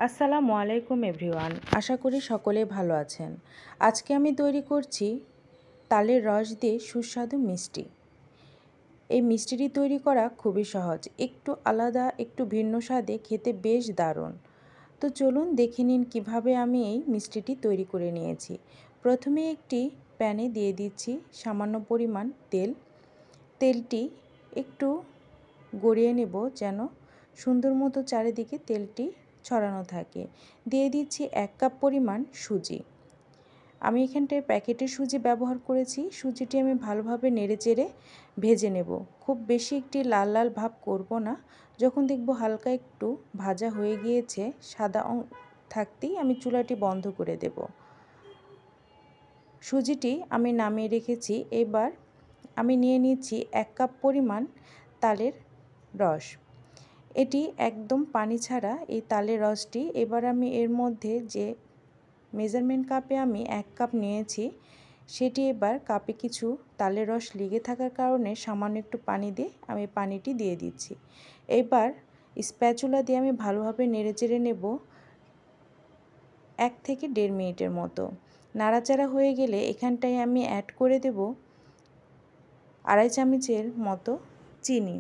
আসসালামু আলাইকুম এভরিওয়ান, আশা করি সকলে ভালো আছেন। আজকে আমি তৈরি করছি তালের রস দিয়ে সুস্বাদু মিষ্টি। এই মিষ্টিটি তৈরি করা খুবই সহজ, একটু আলাদা, একটু ভিন্ন স্বাদে, খেতে বেশ দারুণ। তো চলুন দেখে নিন কিভাবে আমি এই মিষ্টিটি তৈরি করে নিয়েছি। প্রথমে একটি প্যানে দিয়ে দিচ্ছি সামান্য পরিমাণ তেল। তেলটি একটু গড়িয়ে নেব যেন সুন্দর মতো চারিদিকে তেলটি ছড়ানো থাকে। দিয়ে দিচ্ছি 1 কাপ পরিমাণ সুজি। আমি এখানটায় প্যাকেটের সুজি ব্যবহার করেছি। সুজিটি আমি ভালোভাবে নেড়েচেড়ে ভেজে নেব। খুব বেশি একটি লাল লাল ভাব করব না। যখন দেখব হালকা একটু ভাজা হয়ে গিয়েছে, সাদা থাকতেই আমি চুলাটি বন্ধ করে দেব। সুজিটি আমি নামিয়ে রেখেছি। এবার আমি নিয়ে নিচ্ছি 1 কাপ পরিমাণ তালের রস। এটি একদম পানি ছাড়া এই তালের রসটি। এবার আমি এর মধ্যে যে মেজারমেন্ট কাপে আমি 1 কাপ নিয়েছি, সেটি এবার কাপে কিছু তালের রস লেগে থাকার কারণে সামান্য একটু পানি দিয়ে আমি পানিটি দিয়ে দিচ্ছি। এবার স্প্যাচুলা দিয়ে আমি ভালোভাবে নেড়েচেড়ে নেব 1 থেকে 1.5 মিনিটের মতো। নাড়াচাড়া হয়ে গেলে এখানটায় আমি অ্যাড করে দেব 2.5 চামচের মতো চিনি।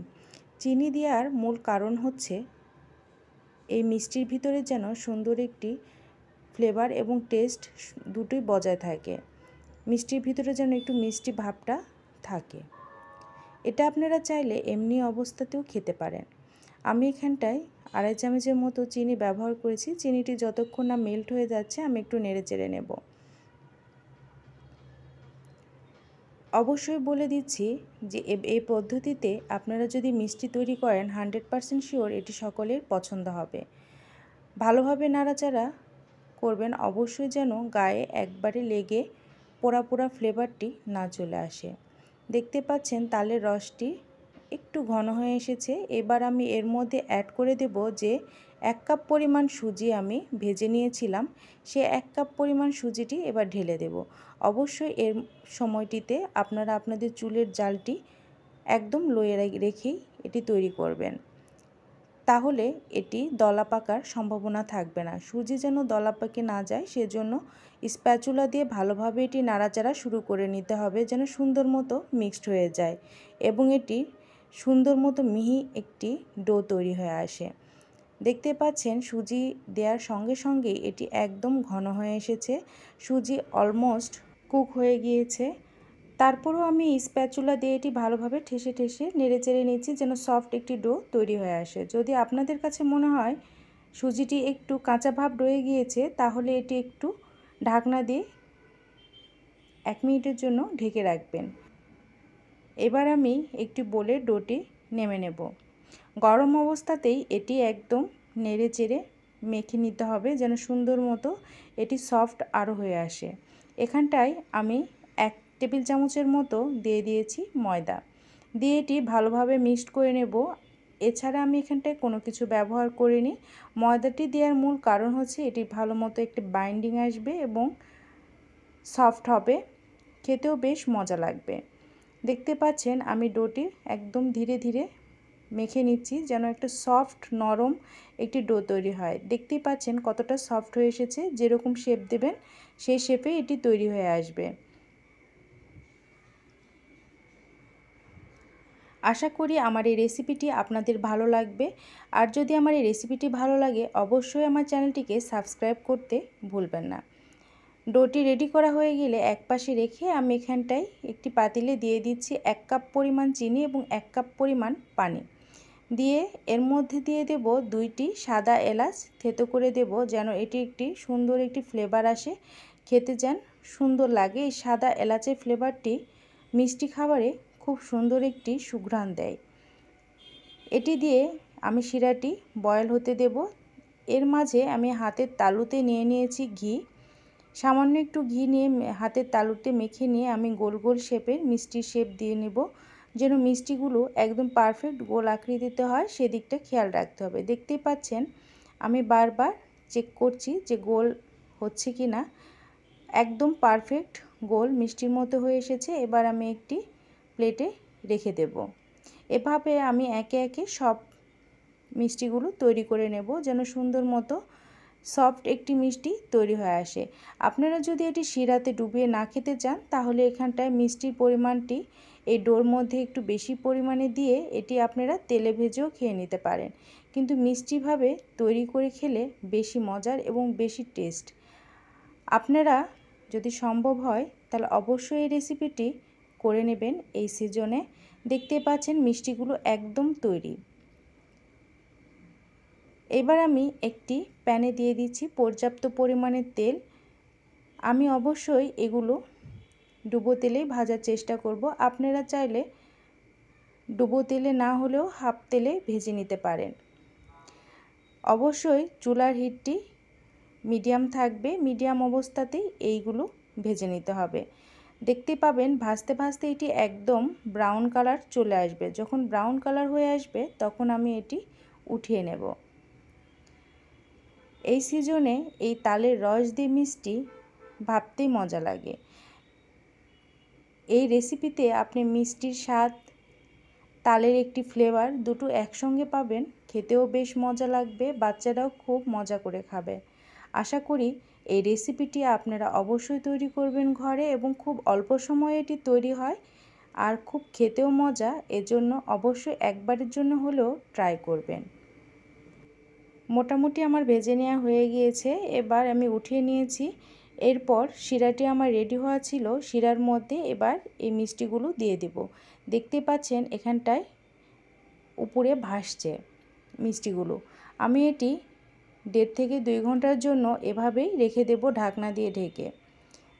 চিনি দেওয়ার মূল কারণ হচ্ছে এই মিষ্টির ভিতরে যেন সুন্দর একটি ফ্লেভার এবং টেস্ট দুটোই বজায় থাকে। মিষ্টির ভিতরে যেন একটু মিষ্টি ভাবটা থাকে। এটা আপনারা চাইলে এমনি অবস্থাতেও খেতে পারেন। আমি এখানটায় 2.5 চামচের মতো চিনি ব্যবহার করেছি। চিনিটি যতক্ষণ না মেল্ট হয়ে যাচ্ছে আমি একটু নেড়েচেড়ে নেব। অবশ্যই বলে দিচ্ছি যে এই পদ্ধতিতে আপনারা যদি মিষ্টি তৈরি করেন 100% শিওর এটি সকলের পছন্দ হবে। ভালোভাবে নাড়াচাড়া করবেন, অবশ্যই যেন গায়ে একবারে লেগে পোড়া পোড়া ফ্লেভারটি না চলে আসে। দেখতে পাচ্ছেন তালের রসটি একটু ঘন হয়ে এসেছে। এবার আমি এর মধ্যে অ্যাড করে দেব যে 1 কাপ পরিমাণ সুজি আমি ভেজে নিয়েছিলাম, সে 1 কাপ পরিমাণ সুজিটি এবার ঢেলে দেব। অবশ্যই এর সময়টিতে আপনারা আপনাদের চুলের জালটি একদম লোয়ে রেখেই এটি তৈরি করবেন, তাহলে এটি দলা পাকার সম্ভাবনা থাকবে না। সুজি যেন দলা পাকে না যায়, সেজন্য স্প্যাচুলা দিয়ে ভালোভাবে এটি নাড়াচাড়া শুরু করে নিতে হবে যেন সুন্দর মতো মিক্সড হয়ে যায় এবং এটি সুন্দর মতো মিহি একটি ডো তৈরি হয়ে আসে। দেখতে পাচ্ছেন সুজি দেওয়ার সঙ্গে সঙ্গেই এটি একদম ঘন হয়ে এসেছে। সুজি অলমোস্ট কুক হয়ে গিয়েছে। তারপরেও আমি স্প্যাচুলা দিয়ে এটি ভালোভাবে ঠেসে ঠেসে নেড়েচেড়ে নিচ্ছি যেন সফট একটি ডো তৈরি হয়ে আসে। যদি আপনাদের কাছে মনে হয় সুজিটি একটু কাঁচা ভাব রয়ে গিয়েছে, তাহলে এটি একটু ঢাকনা দিয়ে 1 মিনিটের জন্য ঢেকে রাখবেন। এবার আমি একটি বোলে ডোটি নেমে নেব। গরম অবস্থাতেই এটি একদম নেড়েচেড়ে মেখে নিতে হবে যেন সুন্দর মতো এটি সফট আরও হয়ে আসে। এখানটায় আমি 1 টেবিল চামচের মতো দিয়ে দিয়েছি ময়দা। দিয়ে এটি ভালোভাবে মিক্সড করে নেব। এছাড়া আমি এখানটায় কোনো কিছু ব্যবহার করিনি। ময়দাটি দেওয়ার মূল কারণ হচ্ছে এটি ভালো মতো একটি বাইন্ডিং আসবে এবং সফট হবে, খেতেও বেশ মজা লাগবে। দেখতে পাচ্ছেন আমি ডোটি একদম ধীরে ধীরে মেখে নিচ্ছি যেন একটা সফট নরম একটি ডো তৈরি হয়। দেখতেই পাচ্ছেন কতটা সফট হয়ে এসেছে। যেরকম শেপ দেবেন সেই শেপে এটি তৈরি হয়ে আসবে। আশা করি আমার এই রেসিপিটি আপনাদের ভালো লাগবে। আর যদি আমার এই রেসিপিটি ভালো লাগে অবশ্যই আমার চ্যানেলটিকে সাবস্ক্রাইব করতে ভুলবেন না। ডোটি রেডি করা হয়ে গেলে এক পাশে রেখে আমি এখানটায় একটি পাতিলে দিয়ে দিচ্ছি 1 কাপ পরিমাণ চিনি এবং 1 কাপ পরিমাণ পানি। দিয়ে এর মধ্যে দিয়ে দেব 2টি সাদা এলাচ থেতো করে দেব যেন এটি একটি সুন্দর একটি ফ্লেভার আসে, খেতে যেন সুন্দর লাগে। এই সাদা এলাচের ফ্লেভারটি মিষ্টি খাবারে খুব সুন্দর একটি সুঘ্রাণ দেয়। এটি দিয়ে আমি শিরাটি বয়েল হতে দেব। এর মাঝে আমি হাতের তালুতে নিয়ে নিয়েছি ঘি। সামান্য একটু ঘি নিয়ে হাতের তালুতে মেখে নিয়ে আমি গোল গোল শেপের মিষ্টির শেপ দিয়ে নেব যেন মিষ্টিগুলো একদম পারফেক্ট গোল আকৃতিতে হয়, সেদিকটা খেয়াল রাখতে হবে। দেখতেই পাচ্ছেন আমি বারবার চেক করছি যে গোল হচ্ছে কি না। একদম পারফেক্ট গোল মিষ্টির মতো হয়ে এসেছে। এবার আমি একটি প্লেটে রেখে দেব। এভাবে আমি একে একে সব মিষ্টিগুলো তৈরি করে নেব যেন সুন্দর মতো সফট একটি মিষ্টি তৈরি হয়ে আসে। আপনারা যদি এটি শিরাতে ডুবিয়ে না খেতে চান তাহলে এখানটায় মিষ্টির পরিমাণটি এই ডোর মধ্যে একটু বেশি পরিমাণে দিয়ে এটি আপনারা তেলে ভেজেও খেয়ে নিতে পারেন, কিন্তু মিষ্টিভাবে তৈরি করে খেলে বেশি মজার এবং বেশি টেস্ট। আপনারা যদি সম্ভব হয় তাহলে অবশ্যই এই রেসিপিটি করে নেবেন এই সিজনে। দেখতে পাচ্ছেন মিষ্টিগুলো একদম তৈরি। এবার আমি একটি প্যানে দিয়ে দিচ্ছি পর্যাপ্ত পরিমাণে তেল। আমি অবশ্যই এগুলো ডুবো তেলেই ভাজার চেষ্টা করব। আপনারা চাইলে ডুবো তেলে না হলেও হাফ তেলে ভেজে নিতে পারেন। অবশ্যই চুলার হিটটি মিডিয়াম থাকবে, মিডিয়াম অবস্থাতেই এইগুলো ভেজে নিতে হবে। দেখতে পাবেন ভাজতে ভাজতে এটি একদম ব্রাউন কালার চলে আসবে। যখন ব্রাউন কালার হয়ে আসবে তখন আমি এটি উঠিয়ে নেব। এই সিজনে এই তালের রস দিয়ে মিষ্টি ভাবতেই মজা লাগে। এই রেসিপিতে আপনি মিষ্টির স্বাদ, তালের একটি ফ্লেভার দুটো একসঙ্গে পাবেন। খেতেও বেশ মজা লাগবে, বাচ্চারাও খুব মজা করে খাবে। আশা করি এই রেসিপিটি আপনারা অবশ্যই তৈরি করবেন ঘরে এবং খুব অল্প সময়ে এটি তৈরি হয় আর খুব খেতেও মজা। এজন্য অবশ্যই একবারের জন্য হলেও ট্রাই করবেন। মোটামুটি আমার ভেজে নেওয়া হয়ে গিয়েছে, এবার আমি উঠিয়ে নিয়েছি। এরপর শিরাটি আমার রেডি হওয়া ছিল, শিরার মধ্যে এবার এই মিষ্টিগুলো দিয়ে দেব। দেখতে পাচ্ছেন এখানটায় উপরে ভাসছে মিষ্টিগুলো। আমি এটি 1.5 থেকে 2 ঘন্টার জন্য এভাবেই রেখে দেব ঢাকনা দিয়ে ঢেকে।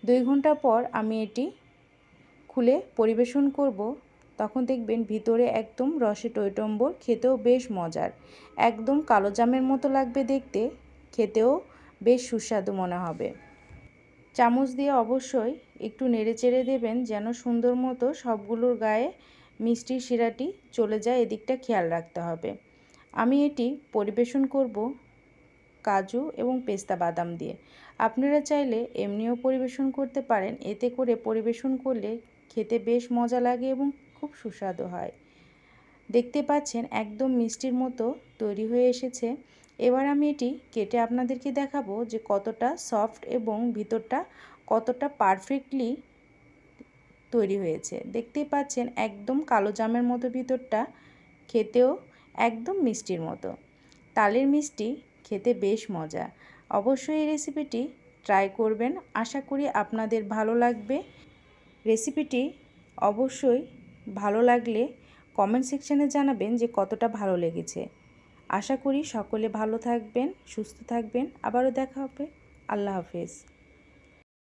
2 ঘন্টা পর আমি এটি খুলে পরিবেশন করব। তখন দেখবেন ভিতরে একদম রসে টইটম্বর, খেতেও বেশ মজার। একদম কালো জামের মতো লাগবে দেখতে, খেতেও বেশ সুস্বাদু মনে হবে। চামচ দিয়ে অবশ্যই একটু নেড়েচেড়ে দেবেন যেন সুন্দর মতো সবগুলোর গায়ে মিষ্টির শিরাটি চলে যায়, এদিকটা খেয়াল রাখতে হবে। আমি এটি পরিবেশন করব কাজু এবং পেস্তা বাদাম দিয়ে। আপনারা চাইলে এমনিও পরিবেশন করতে পারেন, এতে করে পরিবেশন করলে খেতে বেশ মজা লাগে এবং খুব সুস্বাদু হয়। দেখতে পাচ্ছেন একদম মিষ্টির মতো তৈরি হয়ে এসেছে। এবার আমি এটি কেটে আপনাদেরকে দেখাবো যে কতটা সফট এবং ভিতরটা কতটা পারফেক্টলি তৈরি হয়েছে। দেখতেই পাচ্ছেন একদম কালো জামের মতো ভিতরটা, খেতেও একদম মিষ্টির মতো। তালের মিষ্টি খেতে বেশ মজা। অবশ্যই এই রেসিপিটি ট্রাই করবেন, আশা করি আপনাদের ভালো লাগবে। রেসিপিটি অবশ্যই ভালো লাগলে কমেন্ট সেকশানে জানাবেন যে কতটা ভালো লেগেছে। আশা করি সকলে ভালো থাকবেন, সুস্থ থাকবেন। আবারও দেখা হবে। আল্লাহ হাফেজ।